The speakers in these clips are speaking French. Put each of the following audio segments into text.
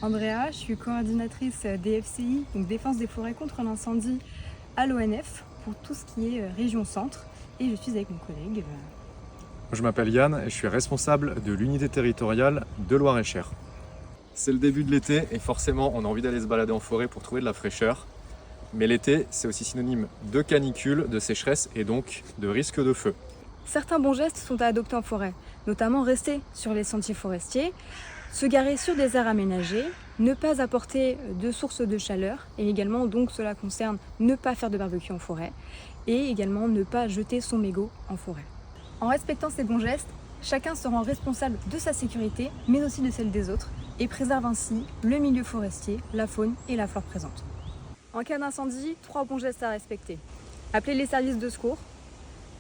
Andrea, je suis coordinatrice DFCI, donc Défense des forêts contre l'incendie à l'ONF pour tout ce qui est région centre et je suis avec mon collègue. Je m'appelle Yann et je suis responsable de l'unité territoriale de Loir-et-Cher. C'est le début de l'été et forcément on a envie d'aller se balader en forêt pour trouver de la fraîcheur. Mais l'été, c'est aussi synonyme de canicule, de sécheresse et donc de risque de feu. Certains bons gestes sont à adopter en forêt, notamment rester sur les sentiers forestiers, se garer sur des aires aménagées, ne pas apporter de sources de chaleur et également donc cela concerne ne pas faire de barbecue en forêt et également ne pas jeter son mégot en forêt. En respectant ces bons gestes, chacun se rend responsable de sa sécurité mais aussi de celle des autres et préserve ainsi le milieu forestier, la faune et la flore présente. En cas d'incendie, 3 bons gestes à respecter. Appeler les services de secours,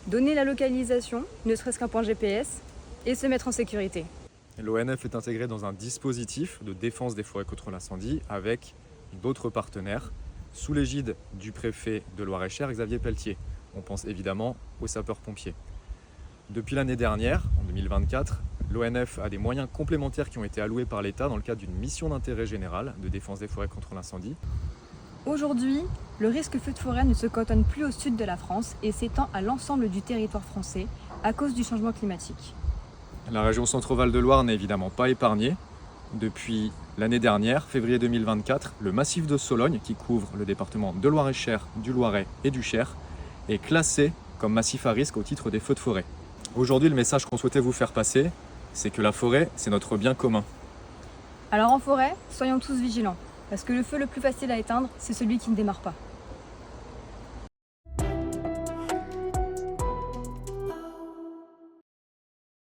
donner la localisation, ne serait-ce qu'un point GPS, et se mettre en sécurité. L'ONF est intégré dans un dispositif de défense des forêts contre l'incendie avec d'autres partenaires, sous l'égide du préfet de Loir-et-Cher, Xavier Pelletier. On pense évidemment aux sapeurs-pompiers. Depuis l'année dernière, en 2024, l'ONF a des moyens complémentaires qui ont été alloués par l'État dans le cadre d'une mission d'intérêt général de défense des forêts contre l'incendie. Aujourd'hui, le risque feu de forêt ne se cantonne plus au sud de la France et s'étend à l'ensemble du territoire français à cause du changement climatique. La région Centre-Val de Loire n'est évidemment pas épargnée. Depuis l'année dernière, février 2024, le massif de Sologne, qui couvre le département de Loir-et-Cher, du Loiret et du Cher, est classé comme massif à risque au titre des feux de forêt. Aujourd'hui, le message qu'on souhaitait vous faire passer, c'est que la forêt, c'est notre bien commun. Alors en forêt, soyons tous vigilants, parce que le feu le plus facile à éteindre, c'est celui qui ne démarre pas.